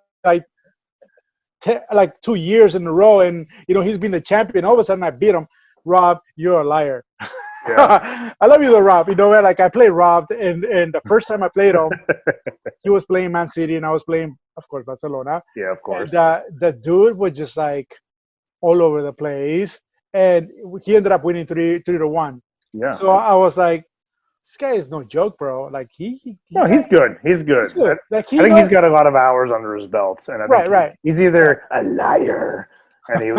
like 2 years in a row, and he's been the champion. All of a sudden, I beat him. Rob, you're a liar. Yeah. I love you, though, Rob. Man, like I played Rob, and the first time I played him, he was playing Man City, and I was playing, of course, Barcelona. Yeah, of course. And the dude was just like all over the place, and he ended up winning 3-1. Yeah. So I was like, this guy is no joke, bro. Like no, he's good. He's good. He's good. I think he's got a lot of hours under his belt, and I think right. he's either a liar and he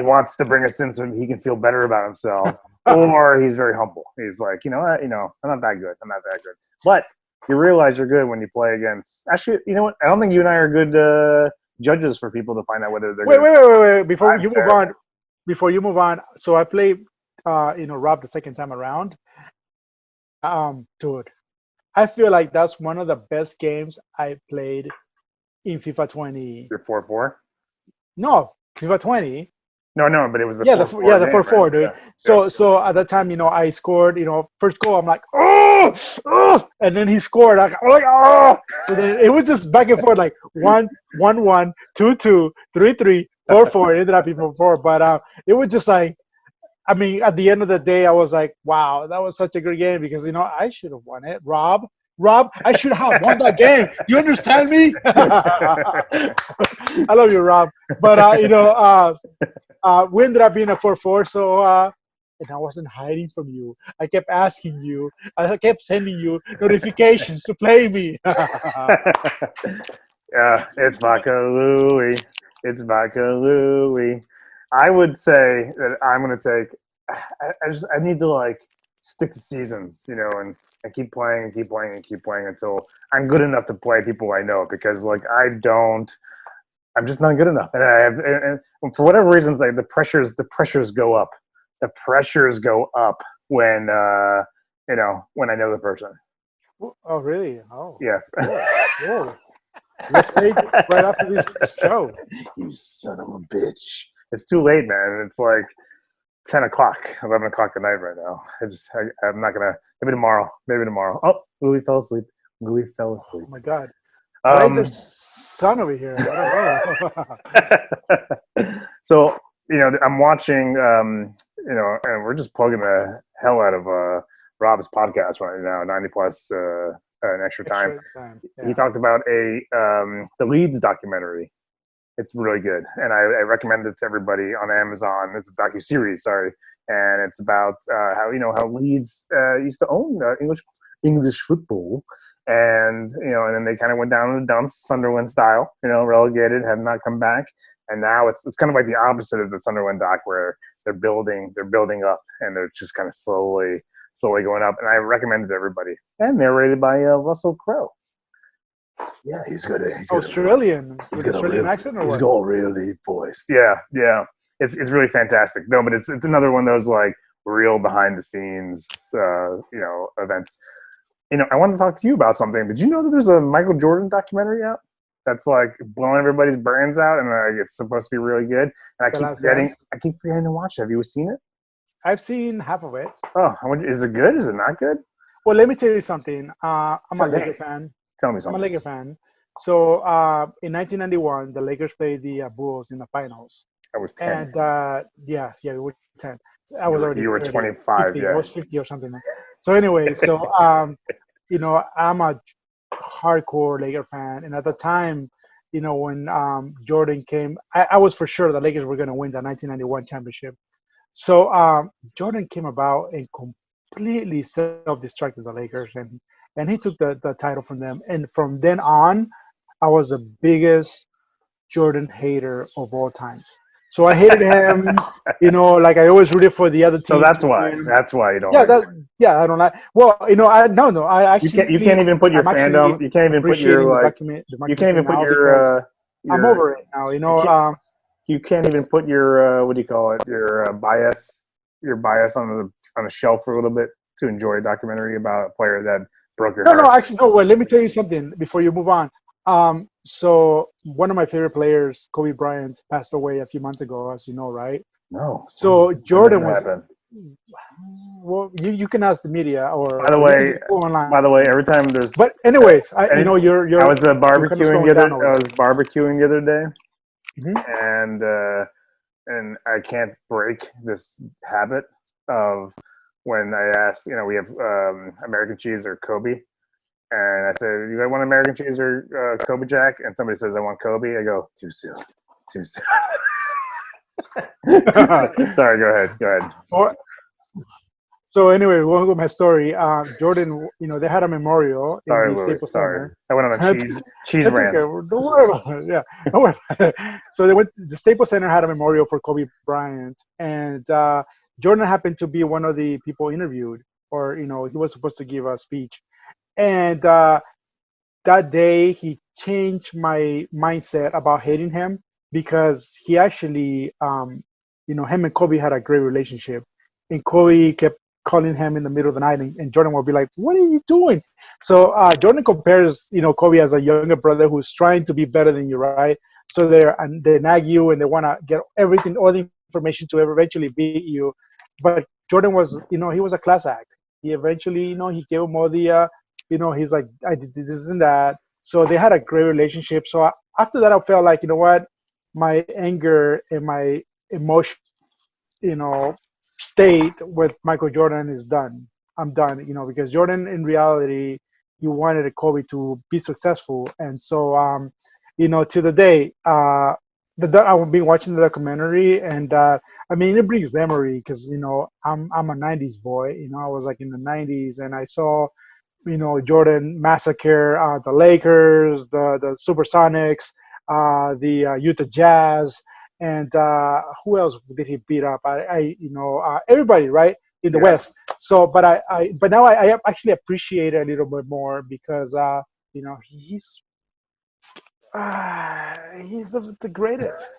wants to bring us in so he can feel better about himself, or he's very humble. He's like, I'm not that good. I'm not that good. But you realize you're good when you play against. Actually, you know what? I don't think you and I are good judges for people to find out whether they're good. Wait. Before you move on. So I played, Rob the second time around. Dude, I feel like that's one of the best games I played in FIFA 20. You're 4-4. No, FIFA 20. No, but it was the 4-4, dude. Yeah. So at that time, I scored. First goal, I'm like, oh, and then he scored. I'm like, oh. So then it was just back and forth, like 1-1, 2-2, 3-3, 4-4. It ended up being 4-4, but it was just like. I mean, at the end of the day, I was like, wow, that was such a good game because, I should have won it. Rob, I should have won that game. Do you understand me? I love you, Rob. But, we ended up being a 4-4. So, and I wasn't hiding from you. I kept asking you. I kept sending you notifications to play me. Yeah, it's Vodka Louie. It's Vodka Louie. I would say that I'm going to take. I need to stick to seasons, and keep playing and keep playing and keep playing until I'm good enough to play people I know. Because I'm just not good enough, and for whatever reasons, the pressures go up. The pressures go up when when I know the person. Oh, really? Oh, yeah. Whoa. Let's play right after this show. You son of a bitch. It's too late, man. It's like 10 o'clock, 11 o'clock at night right now. I'm not going to, maybe tomorrow. Oh, Louis fell asleep. Oh, my God. Why is there sun over here? I don't know. So, I'm watching, and we're just plugging the hell out of Rob's podcast right now, 90 plus an extra time. Yeah. He talked about the Leeds documentary. It's really good, and I recommend it to everybody on Amazon. It's a docu-series, and it's about how Leeds used to own English football, and and then they kind of went down in the dumps, Sunderland style, relegated, have not come back, and now it's kind of like the opposite of the Sunderland doc, where they're building up, and they're just kind of slowly going up, and I recommend it to everybody. And narrated by Russell Crowe. Yeah, he's good. Australian. He's got Australian accent, or what? He's got a real deep voice. Yeah. It's really fantastic. No, but it's another one of those real behind the scenes events. I wanted to talk to you about something. Did you know that there's a Michael Jordan documentary out that's blowing everybody's brains out, and it's supposed to be really good? And I keep forgetting to watch it. Have you seen it? I've seen half of it. Oh, is it good? Is it not good? Well, let me tell you something. I'm a Laker fan. Tell me something. I'm a Laker fan. So in 1991, the Lakers played the Bulls in the finals. I was 10. And we were 10. So I was already. You were 25. 50. Yeah, I was 50 or something. So anyway, I'm a hardcore Laker fan, and at the time, when Jordan came, I was for sure the Lakers were going to win the 1991 championship. So Jordan came about and completely self-destructed the Lakers, and he took the title from them. And from then on, I was the biggest Jordan hater of all times. So I hated him. Like I always rooted for the other team. So that's to why. win. That's why you don't Yeah, like. I don't like. Well, I You can't even put your I'm actually fandom. You can't even put your appreciating the like. You can't documentary even put now because I'm your. over it now. You can't. You can't even put your what do you call it? Your bias on a shelf for a little bit to enjoy a documentary about a player that broke your No, heart. actually, no. Well, let me tell you something before you move on. So one of my favorite players, Kobe Bryant, passed away a few months ago, as you know, right? No. So When did Jordan that was. happen? Well, you can ask the media, By the or you can way, just go online. every time there's But anyways, any, I was you're kind of slowing down over there. barbecuing the other day, Hmm. and I can't break this habit of when I ask, we have American cheese or Kobe, and I say, you guys want American cheese or Kobe Jack? And somebody says I want Kobe. I go, too soon, too soon. Sorry, go ahead. Or, so anyway, going with my story, Jordan, they had a memorial in Sorry, the Louis. Staples Sorry, Center. I went on a That's cheese that's rant. okay. Don't worry about it. Yeah, don't worry about it. So the Staples Center had a memorial for Kobe Bryant, and Jordan happened to be one of the people interviewed, or he was supposed to give a speech, and that day he changed my mindset about hating him because he actually, him and Kobe had a great relationship, and Kobe kept calling him in the middle of the night, and Jordan would be like, "What are you doing?" So Jordan compares, Kobe as a younger brother who's trying to be better than you, right? So they nag you and they want to get everything, all the information to eventually beat you. But Jordan was, he was a class act. He eventually, he gave him all the he's like, I did this and that. So they had a great relationship. So after that, I felt like, what, my anger and my emotion, you know, state with Michael Jordan is done. I'm done, because Jordan, in reality, he wanted Kobe to be successful, and so, to the day, I've been watching the documentary, and I mean, it brings memory because I'm a '90s boy. I was like in the '90s, and I saw Jordan massacre the Lakers, the Supersonics, the Utah Jazz, and who else did he beat up? Everybody, right, in the Yeah. West. So, but now I actually appreciate it a little bit more because he's he's the greatest.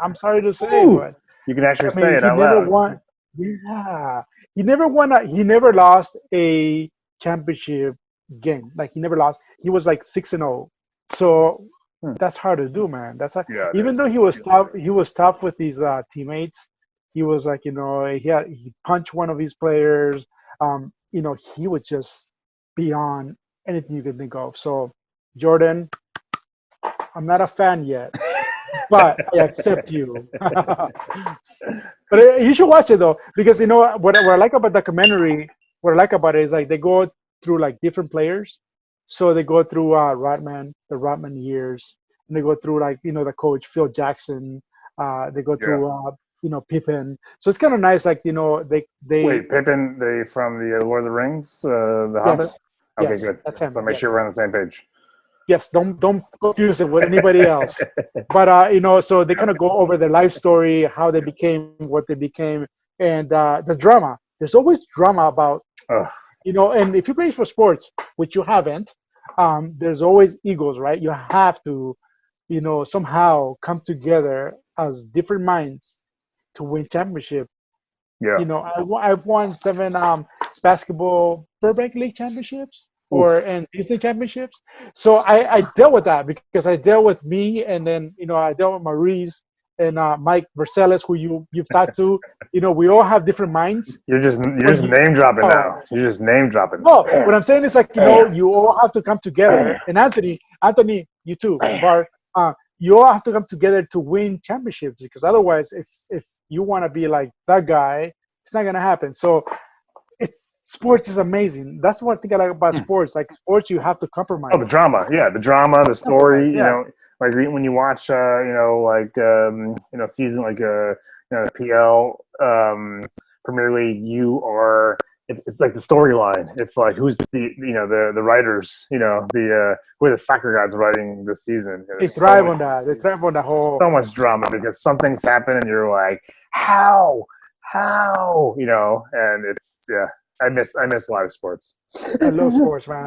I'm sorry to say, Ooh, but you can actually I say mean, it he out never loud. won. Yeah, he never lost a championship game. Like he never lost. He was like 6-0. So Hmm. that's hard to do, man. Yeah, it Even is. though he was tough. He was tough with his teammates. He was like, he punched one of his players. He was just beyond anything you could think of. So Jordan, I'm not a fan yet, but I accept you. But you should watch it though, because what I like about the documentary, what I like about it is like they go through like different players. So they go through the Rodman years, and they go through like the coach Phil Jackson. They go Yeah. through Pippen. So it's kind of nice, like they Wait, Pippin, from the Lord of the Rings, the Hobbit. yes, Okay, yes, good. that's him. So make Yes, sure we're on the same page. yes. Don't confuse it with anybody else. But so they kind of go over their life story, how they became what they became, and the drama. There's always drama about Ugh. and if you play for sports, which you haven't, there's always egos, right? You have to, somehow come together as different minds to win championship. Yeah. I've won 7 basketball Burbank League championships or Oof. and Disney championships. So I dealt with that because I dealt with me, and then I dealt with Maurice and Mike Vercelis, who you've talked to. We all have different minds, You're but just name dropping oh, now. You're just name dropping. no, what Bam. I'm saying is like Bam. you all have to come together. Bam. And Anthony, you too, Bam. Bart. You all have to come together to win championships because otherwise, if you want to be like that guy, it's not gonna happen. So sports is amazing. That's one thing I like about sports. Like sports, you have to Oh, the compromise. drama. Yeah, the drama, the story. Compromise, yeah. Like when you watch, season like PL, Premier League. You are it's like the storyline. It's like who's the writers, who are the soccer gods writing this season. They thrive on that. They thrive on the whole. So much drama because something's happened and you're like, how, and it's I miss live sports. I love sports, man.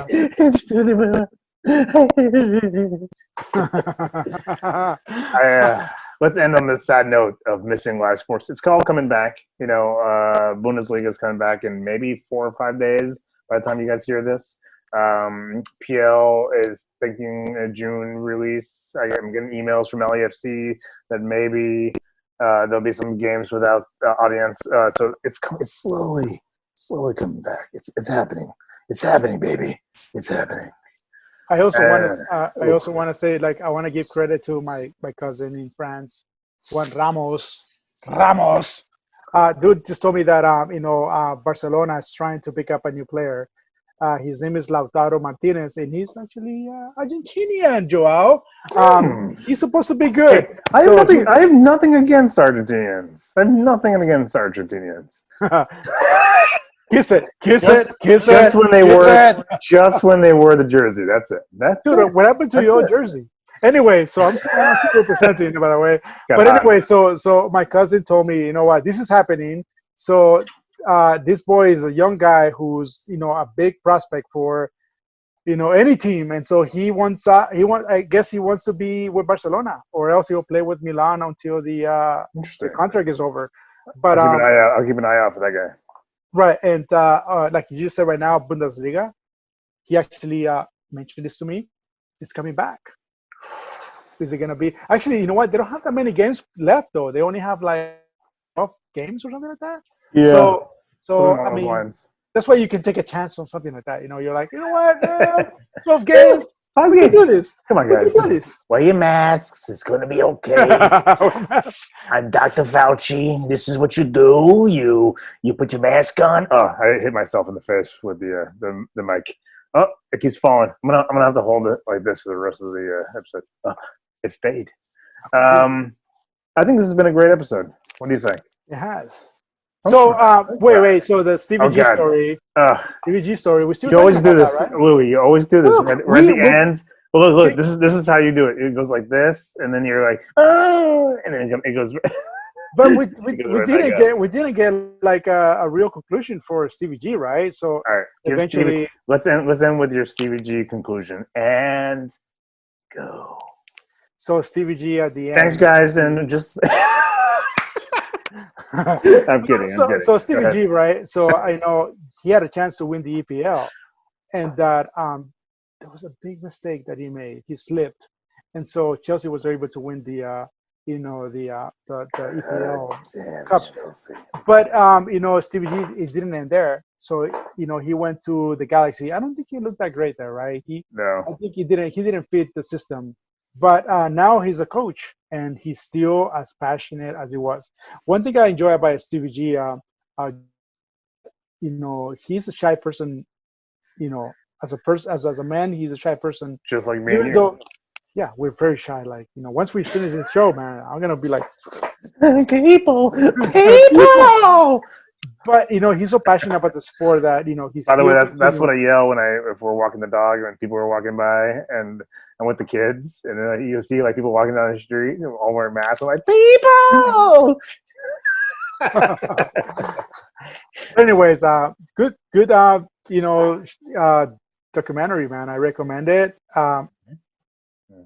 Let's end on this sad note of missing live sports. It's all coming back. Bundesliga is coming back in maybe 4 or 5 days by the time you guys hear this. PL is thinking a June release. I'm getting emails from LAFC that maybe there'll be some games without audience. So it's slowly coming back. It's happening. It's happening, baby. It's happening. I also want to say, like, I want to give credit to my cousin in France, Juan Ramos. Dude just told me that Barcelona is trying to pick up a new player. His name is Lautaro Martinez, and he's actually Argentinian, Joao. He's supposed to be good. I have nothing against Argentinians. Kiss it. Just when they wore the jersey. That's it. Dude, what happened to your jersey? Anyway, so I'm representing, by the way. But anyway, so my cousin told me, you know what, this is happening. So this boy is a young guy who's a big prospect for any team, and so I guess he wants to be with Barcelona, or else he'll play with Milan until the contract is over. But I'll keep an eye out for that guy. Right, and like you just said right now, Bundesliga, he actually mentioned this to me. It's coming back. Is it going to be? Actually, you know what? They don't have that many games left, though. They only have like 12 games or something like that. Yeah. So I mean, that's why you can take a chance on something like that. You're like, you know what? 12 games. We can do this. Come on, guys. We can do this. Wear your masks. It's going to be okay. I'm Dr. Fauci. This is what you do. You put your mask on. Oh, I hit myself in the face with the mic. Oh, it keeps falling. I'm gonna have to hold it like this for the rest of the episode. Oh, it stayed. I think this has been a great episode. What do you think? It has. So wait. So the Stevie G story. Stevie G story. We still you always do this, that, right? Louis. You always do this. We're at the end. Well, look. This is how you do it. It goes like this, and then you're like, oh, and then it goes. But we didn't get like a real conclusion for Stevie G, right? So all right, eventually, let's end with your Stevie G conclusion and go. So Stevie G at the end. Thanks, guys, and just. I'm kidding. So Stevie G, right? So I know he had a chance to win the EPL, and that there was a big mistake that he made. He slipped, and so Chelsea was able to win the EPL Cup. Chelsea. But Stevie G, it didn't end there. So he went to the Galaxy. I don't think he looked that great there, right? No. I think he didn't fit the system. But now he's a coach, and he's still as passionate as he was. One thing I enjoy about Stevie G, he's a shy person. As a man, he's a shy person. Just like me and you. Yeah, we're very shy. Like, once we finish this show, man, I'm gonna be like, people. But he's so passionate about the sport that he's. By the way, that's what I yell if we're walking the dog and people are walking by, and I'm with the kids, and then you see like people walking down the street, all wearing masks. I'm like, people. Anyways, good, documentary, man. I recommend it.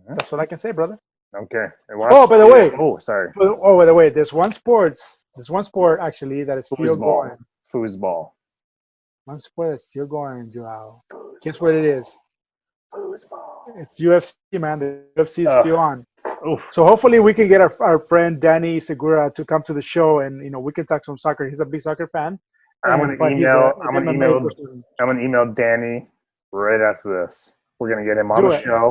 That's what I can say, brother. Okay. By the way. Oh, sorry. By the way, there's one sport actually that is still going. Foosball. One sport that's still going, Joao. Guess what it is? Foosball. It's UFC, man. The UFC is still on. Oof. So hopefully we can get our friend Danny Segura to come to the show, and we can talk some soccer. He's a big soccer fan. I'm gonna email Danny right after this. We're gonna get him on the show.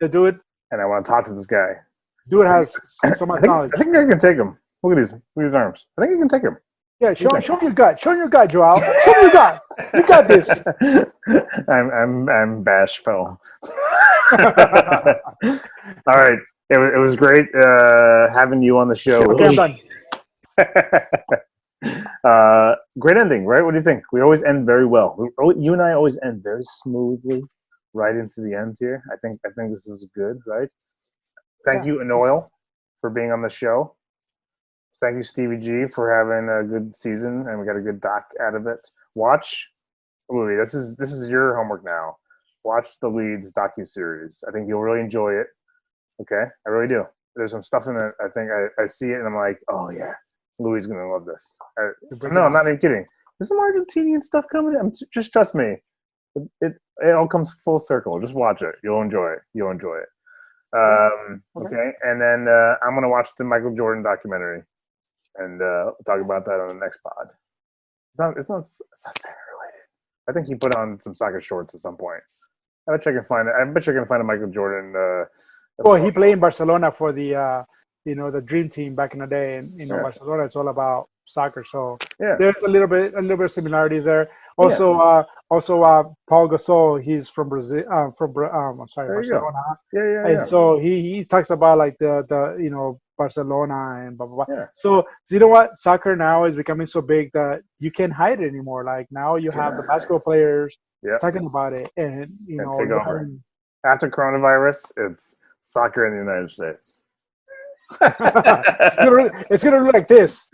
Do it. And I want to talk to this guy. Dude has so much knowledge. I think I can take him. Look at his arms. I think I can take him. Yeah, show him your gut. Show him your gut, Joao. Show him your gut. You got this. I'm bashful. All right. It was great having you on the show. Okay, I'm done. Great ending, right? What do you think? We always end very well. You and I always end very smoothly, right into the end here. I think this is good, right? Thank you, Anoil, for being on the show. Thank you, Stevie G, for having a good season, and we got a good doc out of it. Watch Louis. This is your homework now. Watch the Leeds docu-series. I think you'll really enjoy it. Okay, I really do. There's some stuff in it. I think I see it, and I'm like, oh yeah, Louis is gonna love this. No, I'm not even kidding. There's some Argentinian stuff coming in. Just trust me. It all comes full circle. Just watch it. You'll enjoy it. You'll enjoy it. Okay. And then I'm gonna watch the Michael Jordan documentary, and talk about that on the next pod. It's not Saturday related. I think he put on some soccer shorts at some point. I bet you can find it. I bet you can find a Michael Jordan. Well, he played in Barcelona for the the dream team back in the day, and Barcelona is all about soccer. So there's a little bit of similarities there. Also, Paul Gasol, he's from Brazil, Barcelona. And so he talks about like the Barcelona and blah blah blah. So you know what? Soccer now is becoming so big that you can't hide it anymore. Like now you have the basketball players talking about it, and take over. After coronavirus, it's soccer in the United States. It's gonna look like this.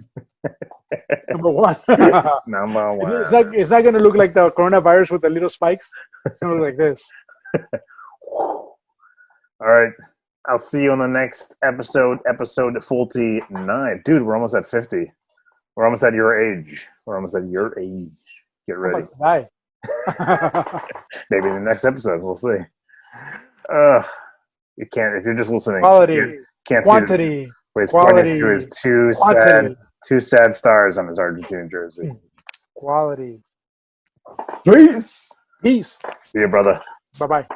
Number one. Number one. It's not gonna look like the coronavirus with the little spikes. It's gonna look like this. All right. I'll see you on the next episode 49. Dude, we're almost at 50. We're almost at your age. Get ready. Maybe in the next episode, we'll see. You can't, if you're just listening. Quality. Can't quantity. See what he's pointing to his two sad stars on his Argentine jersey. Quality. Peace. See you, brother. Bye-bye.